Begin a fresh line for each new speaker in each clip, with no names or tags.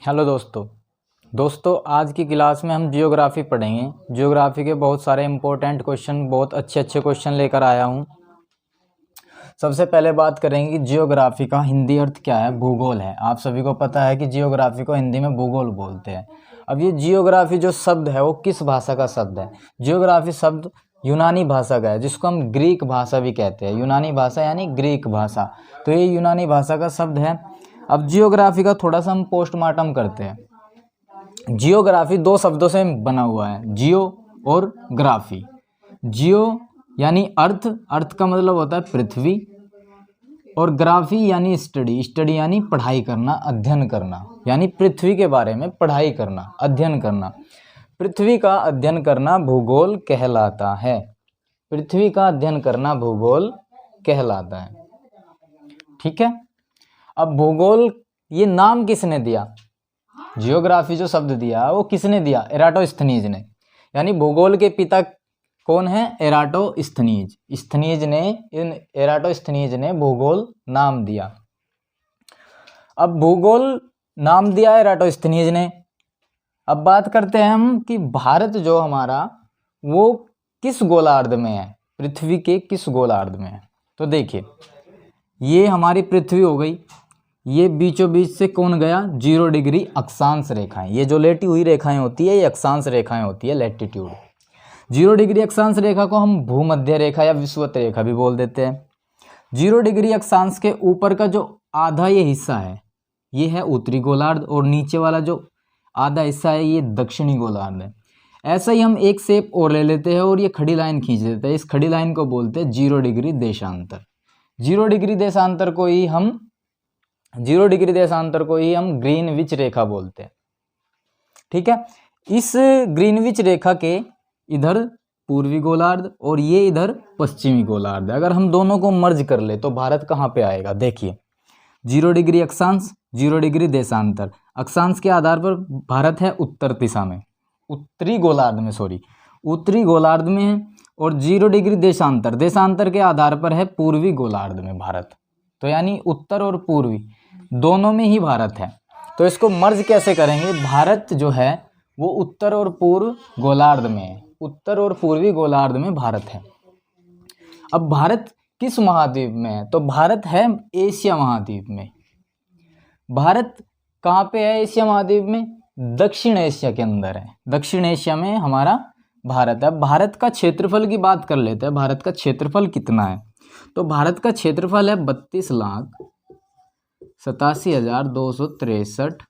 Hello दोस्तों आज की क्लास में हम जियोग्राफी पढ़ेंगे। जियोग्राफी के बहुत सारे इंपॉर्टेंट क्वेश्चन, बहुत अच्छे क्वेश्चन लेकर आया हूँ। सबसे पहले बात करेंगे कि जियोग्राफी का हिंदी अर्थ क्या है। भूगोल है। आप सभी को पता है कि जियोग्राफी को हिंदी में भूगोल बोलते हैं। अब ये जियोग्राफी जो शब्द है वो किस भाषा का शब्द है। जियोग्राफी शब्द यूनानी भाषा का है, जिसको हम ग्रीक भाषा भी कहते हैं। यूनानी भाषा यानी ग्रीक भाषा, तो ये यूनानी भाषा का शब्द है। अब जियोग्राफी का थोड़ा सा हम पोस्टमार्टम करते हैं। जियोग्राफी दो शब्दों से बना हुआ है, जियो और ग्राफी। जियो यानी अर्थ, अर्थ का मतलब होता है पृथ्वी, और ग्राफी यानी स्टडी, स्टडी यानी पढ़ाई करना, अध्ययन करना, यानी पृथ्वी के बारे में पढ़ाई करना, अध्ययन करना। पृथ्वी का अध्ययन करना भूगोल कहलाता है। पृथ्वी का अध्ययन करना भूगोल कहलाता है। ठीक है। अब भूगोल ये नाम किसने दिया? जियोग्राफी जो शब्द दिया वो किसने दिया? एराटोस्थनीज ने। यानी भूगोल के पिता कौन है? एराटोस्थनीज। एराटोस्थनीज ने भूगोल नाम दिया। अब भूगोल नाम दिया एराटोस्थनीज ने। अब बात करते हैं हम कि भारत जो हमारा वो किस गोलार्ध में है, पृथ्वी के किस गोलार्ध में है। तो देखिए, ये हमारी पृथ्वी हो गई, ये बीचों बीच से कौन गया? 0 डिग्री अक्षांश रेखाएं। ये जो लेटी हुई रेखाएं होती है ये अक्षांश रेखाएं होती है, लैटिट्यूड। 0 डिग्री अक्षांश रेखा को हम भूमध्य रेखा या विषुवत रेखा भी बोल देते हैं। 0 डिग्री अक्षांश के ऊपर का जो आधा ये हिस्सा है ये है उत्तरी गोलार्ध, और नीचे वाला जो आधा हिस्सा है ये दक्षिणी गोलार्ध है। ऐसा ही हम एक शेप और ले लेते हैं और ये खड़ी लाइन खींच देते हैं। इस खड़ी लाइन को बोलते हैं 0 डिग्री देशांतर। 0 डिग्री देशांतर को ही हम ग्रीनविच रेखा बोलते हैं। ठीक है। इस ग्रीनविच रेखा के इधर पूर्वी गोलार्ध और ये इधर पश्चिमी गोलार्ध। अगर हम दोनों को मर्ज कर ले तो भारत कहाँ पे आएगा? देखिए, 0 डिग्री अक्षांश, 0 डिग्री देशांतर। अक्षांश के आधार पर भारत है उत्तर दिशा में, उत्तरी गोलार्ध में है, और 0 डिग्री देशांतर, देशांतर के आधार पर है पूर्वी गोलार्ध में भारत। तो यानी उत्तर और पूर्वी दोनों में ही भारत है। तो इसको मर्ज कैसे करेंगे? भारत जो है वो उत्तर और पूर्व गोलार्ध में है, उत्तर और पूर्वी गोलार्ध में भारत है। अब भारत किस महाद्वीप में है? तो भारत है एशिया महाद्वीप में। भारत कहाँ पे है एशिया महाद्वीप में? दक्षिण एशिया के अंदर है। दक्षिण एशिया में हमारा भारत है। भारत का क्षेत्रफल की बात कर लेते हैं। भारत का क्षेत्रफल कितना है? तो भारत का क्षेत्रफल है 32,87,263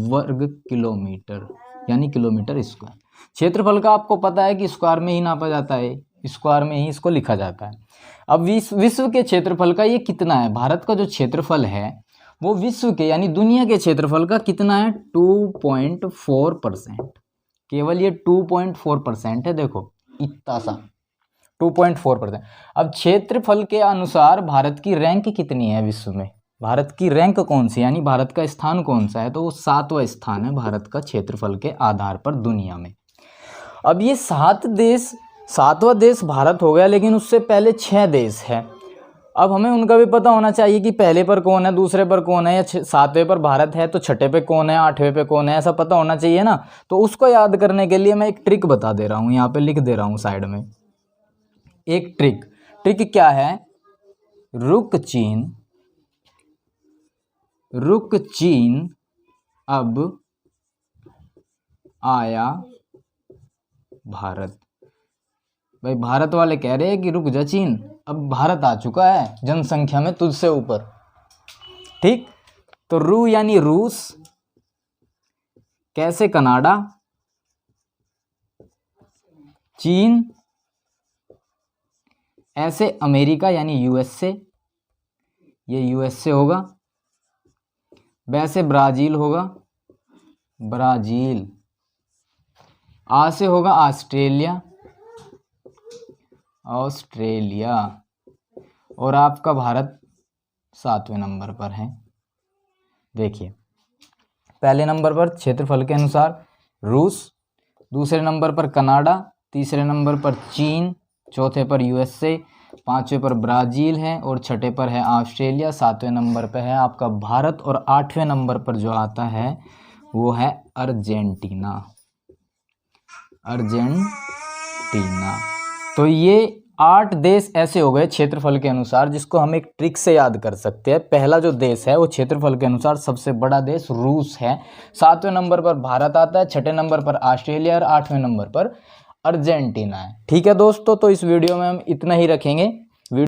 वर्ग किलोमीटर, यानी किलोमीटर स्क्वायर। क्षेत्रफल का आपको पता है कि स्क्वायर में ही नापा जाता है, स्क्वायर में ही इसको लिखा जाता है। अब विश्व के क्षेत्रफल का ये कितना है? भारत का जो क्षेत्रफल है वो विश्व के यानी दुनिया के क्षेत्रफल का कितना है? 2.4%। केवल ये 2.4% है। देखो इतना सा 2.4%। अब क्षेत्रफल के अनुसार भारत की रैंक कितनी है विश्व में? भारत की रैंक कौन सी, यानी भारत का स्थान कौन सा है? तो वो 7वां स्थान है भारत का क्षेत्रफल के आधार पर दुनिया में। अब ये 7वां देश भारत हो गया, लेकिन उससे पहले 6 देश है। अब हमें उनका भी पता होना चाहिए कि पहले पर कौन है, दूसरे पर कौन है, या 7वें पर भारत है तो 6ठे पे कौन है, 8वें पे कौन है, ऐसा पता होना चाहिए ना। तो उसको याद करने के लिए मैं एक ट्रिक बता दे रहा हूँ, यहाँ पे लिख दे रहा हूँ साइड में एक ट्रिक क्या है? रुक चीन अब आया भारत। भाई भारत वाले कह रहे हैं कि रुक जा चीन, अब भारत आ चुका है जनसंख्या में तुझसे ऊपर। ठीक। तो रू यानी रूस, कैसे कनाडा, चीन, ऐसे अमेरिका यानी यूएसए, ये यूएसए होगा, वैसे ब्राजील होगा, ब्राजील, आ से होगा ऑस्ट्रेलिया, और आपका भारत 7वें नंबर पर है। देखिए, पहले नंबर पर क्षेत्रफल के अनुसार रूस, दूसरे नंबर पर कनाडा, तीसरे नंबर पर चीन, चौथे पर यूएसए, 5वें पर ब्राज़ील है और 6ठे पर है ऑस्ट्रेलिया, 7वें नंबर पर है आपका भारत और 8वें नंबर पर जो आता है वो है अर्जेंटीना। अर्जेंटीना। तो ये 8 देश ऐसे हो गए क्षेत्रफल के अनुसार, जिसको हम एक ट्रिक से याद कर सकते हैं। पहला जो देश है वो क्षेत्रफल के अनुसार सबसे बड़ा देश रूस है, 7वें नंबर पर भारत आता है, 6ठे नंबर पर ऑस्ट्रेलिया और 8वें नंबर पर अर्जेंटीना है। ठीक है दोस्तों, तो इस वीडियो में हम इतना ही रखेंगे।